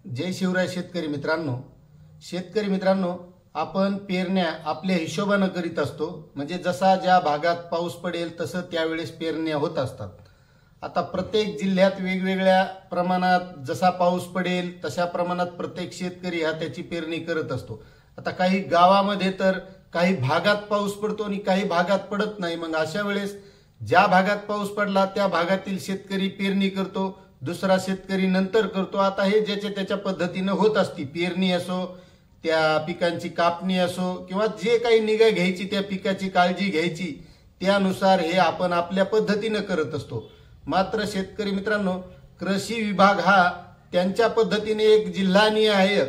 जय शिवराय शेतकरी मित्रांनो, आपण पेरण्या आपल्या हिशोबाने करीत असतो। म्हणजे जसा ज्या भागात पाऊस पडेल तसं त्यावेळेस पेरण्या होत असतात। आता प्रत्येक जिल्ह्यात वेगवेगळ्या प्रमाणात जसा पाऊस पडेल तशा प्रमाणात प्रत्येक शेतकरी हा त्याची पेरणी करत असतो। आता काही गावामध्ये तर काही भागात पाऊस पडतो आणि काही भागात पडत नाही। मग अशा वेळेस ज्या भागात पाऊस पडला त्या भागातील शेतकरी पेरणी करतो, दुसरा शेतकरी नंतर करतो। आता हे ज्याच्या त्याच्या पद्धतीने होत असते। पेरणी असो, त्या पिकांची कापणी असो किंवा जे काही निगा घ्यायची, त्या पिकाची काळजी घ्यायची, त्यानुसार हे आपण आपल्या पद्धतीने करत असतो। मात्र शेतकरी मित्रांनो, कृषी विभाग हा त्यांच्या पद्धतीने एक जिल्हानिहाय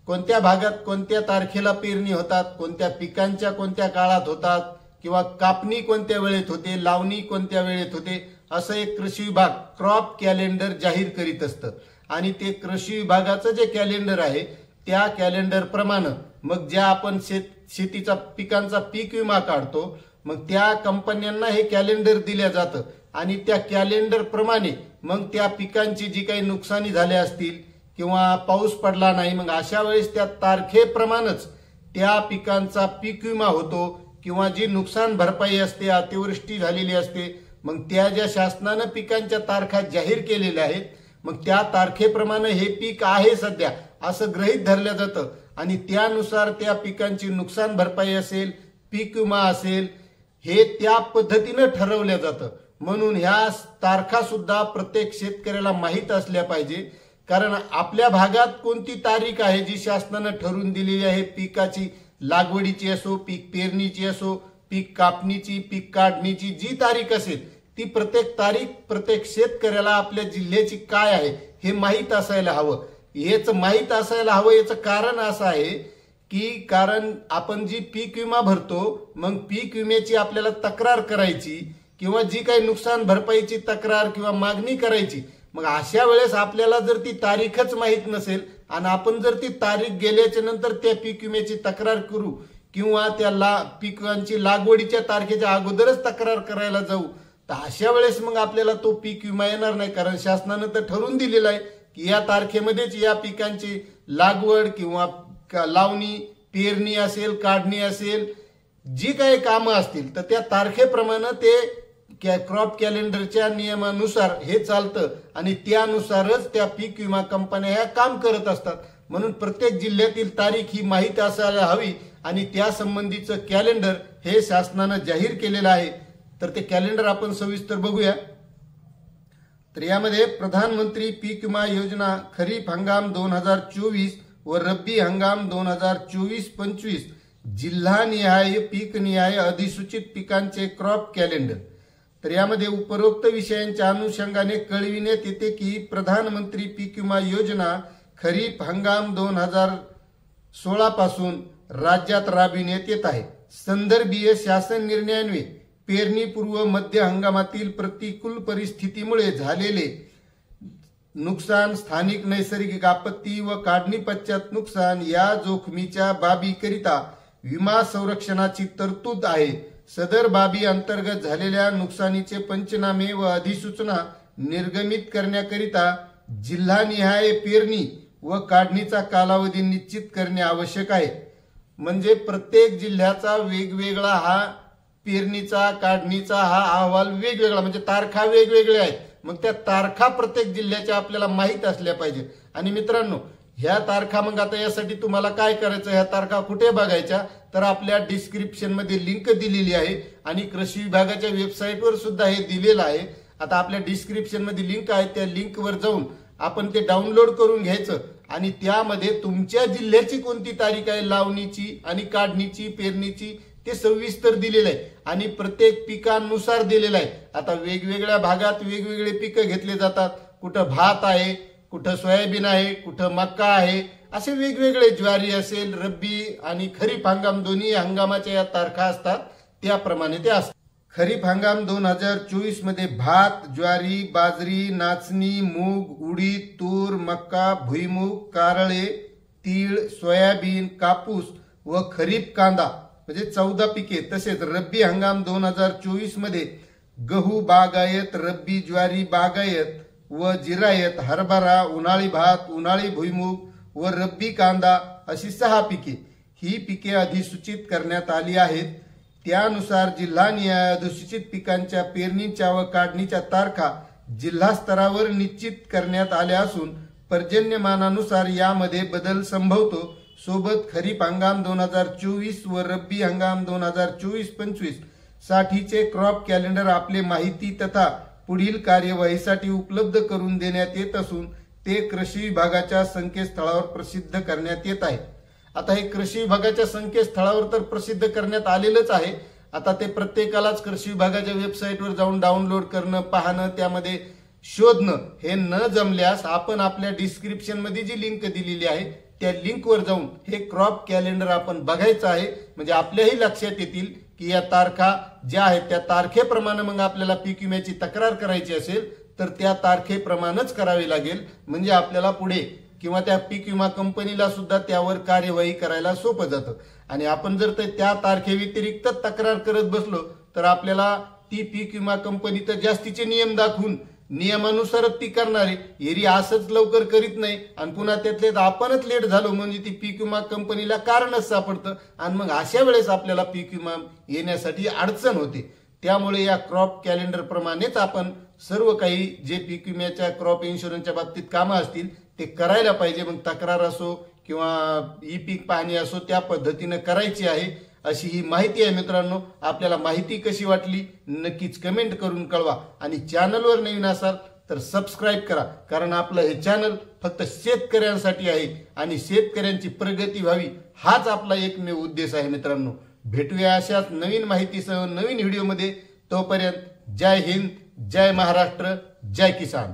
कोणत्या भागात कोणत्या तारखेला पेरणी होतात, कोणत्या पिकांच्या कोणत्या काळात होतात किंवा कापणी कोणत्या वेळेत होते, लावणी कोणत्या वेळेत होते, असं एक कृषी विभाग क्रॉप कॅलेंडर जाहीर करीत असतं। आणि ते कृषी विभागाचं जे कॅलेंडर आहे त्या कॅलेंडर प्रमाणे मग ज्या आपण शेतीचा पिकांचा पीक विमा काढतो, मग त्या कंपन्यांना हे कॅलेंडर दिल्या जातं आणि त्या कॅलेंडर प्रमाणे मग त्या पिकांची जी काही नुकसानी झाले असतील किंवा पाऊस पडला नाही, मग अशा वेळेस त्या तारखेप्रमाणेच त्या पिकांचा पीक विमा होतो किंवा जी नुकसान भरपाई असते, अतिवृष्टी झालेली असते, मग त्या ज्या शासनाने पिकांच्या तारखा जाहीर केलेल्या आहेत, मग त्या तारखेप्रमाणे हे पीक आहे सध्या असं गृहीत धरलं जातं आणि त्यानुसार त्या पिकांची नुकसान भरपाई असेल, पीक विमा असेल, हे त्या पद्धतीने ठरवलं जातं। म्हणून ह्या तारखा सुद्धा प्रत्येक शेतकऱ्याला माहीत असल्या पाहिजे, कारण आपल्या भागात कोणती तारीख आहे जी शासनाने ठरवून दिलेली आहे, पिकाची लागवडीची असो, पीक पेरणीची असो, पीक कापणीची, पीक काढणीची जी तारीख असेल ती प्रत्येक तारीख प्रत्येक शेतकऱ्याला आपल्या जिल्ह्याची काय आहे हे माहीत असायला हवं। हेच माहीत असायला हवं याचं कारण असं आहे की कारण आपण जी पीक विमा भरतो, मग पीक विम्याची आपल्याला तक्रार करायची किंवा जी काही नुकसान भरपाईची तक्रार किंवा मागणी करायची, मग अशा वेळेस आपल्याला जर ती तारीखच माहीत नसेल आणि आपण जर ती तारीख गेल्याच्या नंतर त्या पीक विम्याची तक्रार करू किंवा त्या पिकांची लागवडीच्या तारखेच्या अगोदरच तक्रार करायला जाऊ, तर अशा वेळेस मग आपल्याला तो पीक विमा येणार नाही। कारण शासनानं तर ठरवून दिलेलं आहे की या तारखेमध्येच या पिकांची लागवड किंवा लावणी, पेरणी असेल, काढणी असेल, जी काही कामं असतील तर त्या तारखेप्रमाणे ते क्रॉप कॅलेंडरच्या नियमानुसार हे चालतं आणि त्यानुसारच त्या पीक विमा कंपन्या ह्या काम करत असतात। म्हणून प्रत्येक जिल्ह्यातील तारीख ही माहीत असायला हवी आणि त्या संबंधीचं कॅलेंडर हे शासनानं जाहीर केलेलं आहे। तर ते कॅलेंडर आपण सविस्तर बघूया। तर यामध्ये प्रधानमंत्री पीक विमा योजना खरीप हंगाम 2024 व रब्बी हंगाम 2024-25 जिल्हानिहाय पीकनिहाय अधिसूचित पिकांचे क्रॉप कॅलेंडर। तर यामध्ये उपरोक्त विषयांच्या अनुषंगाने कळविण्यात येते की प्रधानमंत्री पीक विमा योजना खरीप हंगाम 2016 पासून राज्यात राबविण्यात येत आहे। संदर्भीय शासन निर्णयान्वये पेरणीपूर्व मध्य हंगामातील प्रतिकूल परिस्थितीमुळे झालेले नुकसान, स्थानिक नैसर्गिक आपत्ती व काढणी पश्चात नुकसान या जोखमीच्या बाबीकरिता विमा संरक्षणाची तरतूद आहे। सदर बाबी अंतर्गत झालेल्या नुकसानीचे पंचनामे व अधिसूचना निर्गमित करण्याकरिता जिल्हानिहाय पेरणी व काढणीचा कालावधी निश्चित करणे आवश्यक आहे। म्हणजे प्रत्येक जिल्ह्याचा वेगवेगळा हा पेरणीचा, काढणीचा हा अहवाल वेगवेगळा, म्हणजे तारखा वेगवेगळ्या आहेत। मग त्या तारखा प्रत्येक जिल्ह्याच्या आपल्याला माहीत असल्या पाहिजे। आणि मित्रांनो, ह्या तारखा मग आता यासाठी तुम्हाला काय करायचं, ह्या तारखा कुठे बघायच्या, तर आपल्या डिस्क्रिप्शन मध्ये लिंक दिलेली आहे आणि कृषी विभागाच्या वेबसाईटवर सुद्धा हे दिलेलं आहे। आता आपल्या डिस्क्रिप्शन मध्ये लिंक आहे, त्या लिंकवर जाऊन आपण ते डाउनलोड करून घ्यायचं आणि त्यामध्ये तुमच्या जिल्ह्याची कोणती तारीख आहे लावणीची आणि काढणीची, पेरणीची, ते सविस्तर दिलेलं आहे आणि प्रत्येक पिकानुसार दिलेलं आहे। आता वेगवेगळ्या भागात वेगवेगळे पिकं घेतले जातात, कुठं भात आहे, कुठं सोयाबीन आहे, कुठं मक्का आहे, असे वेगवेगळे, ज्वारी असेल, रब्बी आणि खरीप हंगाम दोन्ही हंगामाच्या या तारखा असतात त्याप्रमाणे ते असतात। खरीप हंगाम 2024 मध्ये भात, ज्वारी, बाजरी, नाचणी, मूग, उडीद, तूर, मक्का, भुईमूग, कारळे, तीळ, सोयाबीन, कापूस व खरीप कांदा म्हणजे 14 पिके। तसेच रब्बी हंगाम 2024 मध्ये गहू बागायत, रब्बी ज्वारी बागायत, व जिरायत, हरभरा, उन्हाळी भात, उन्हाळी भुईमूग व रब्बी कांदा अशी 6 पिके ही पिके अधिसूचित करण्यात आली आहेत. त्यानुसार जिल्हानिहाय अधिसूचित पिकांच्या पेरणीच्या व काढणीच्या तारखा जिल्हा स्तरावर निश्चित करण्यात आल्या असून पर्जन्यमानानुसार यामध्ये बदल संभवतो. सोबत खरीप हंगाम 2024 व रब्बी हंगाम 2024-25 साठीचे क्रॉप कॅलेंडर आपले माहिती तथा पुढील कार्यवाहीसाठी उपलब्ध करून देण्यात येत असून ते कृषी विभागाच्या संकेतस्थळावर प्रसिद्ध करण्यात येत आहे. आता हे कृषी विभागाच्या संकेतस्थळावर तर प्रसिद्ध करण्यात आलेलंच आहे. आता ते प्रत्येकालाच कृषी विभागाच्या वेबसाईटवर जाऊन डाउनलोड करणं, पाहणं, त्यामध्ये शोधणं हे न जमल्यास आपण आपल्या डिस्क्रिप्शन मध्ये जी लिंक दिलेली आहे त्या लिंकवर जाऊन हे क्रॉप कॅलेंडर आपण बघायचं आहे. म्हणजे आपल्याही लक्षात येतील की या तारखा ज्या आहेत त्या तारखेप्रमाणे मग आपल्याला पीक विम्याची तक्रार करायची असेल तर त्या तारखेप्रमाणेच करावी लागेल. म्हणजे आपल्याला पुढे किंवा त्या पीक विमा कंपनीला सुद्धा त्यावर कार्यवाही करायला सोपं जातं. आणि आपण जर त्या तारखेव्यतिरिक्त तक्रार करत बसलो तर आपल्याला ती पीक विमा कंपनी तर जास्तीचे नियम दाखवून नियमानुसारच ती करणारे, एरी असंच लवकर करीत नाही आणि पुन्हा त्यातले आपणच लेट झालो म्हणजे ती पीक विमा कंपनीला कारणच सापडतं आणि मग अशा वेळेस आपल्याला पीक विमा येण्यासाठी अडचण होते. त्यामुळे या क्रॉप कॅलेंडर प्रमाणेच आपण सर्व काही जे पीक विम्याच्या क्रॉप इन्शुरन्सच्या बाबतीत कामं असतील ते करायला पाहिजे. मग तक्रार असो किंवा ई पीक पाहणी असो त्या पद्धतीने करायची आहे अशी ही माहिती आहे. मित्रांनो, आपल्याला माहिती कशी वाटली नक्कीच कमेंट करून कळवा आणि चॅनलवर नवीन असाल तर सबस्क्राईब करा, कारण आपलं हे चॅनल फक्त शेतकऱ्यांसाठी आहे आणि शेतकऱ्यांची प्रगती व्हावी हाच आपला एकमेव उद्देश आहे. मित्रांनो, भेटूया अशाच नवीन माहितीसह नवीन व्हिडिओमध्ये. तोपर्यंत जय हिंद, जय महाराष्ट्र, जय किसान.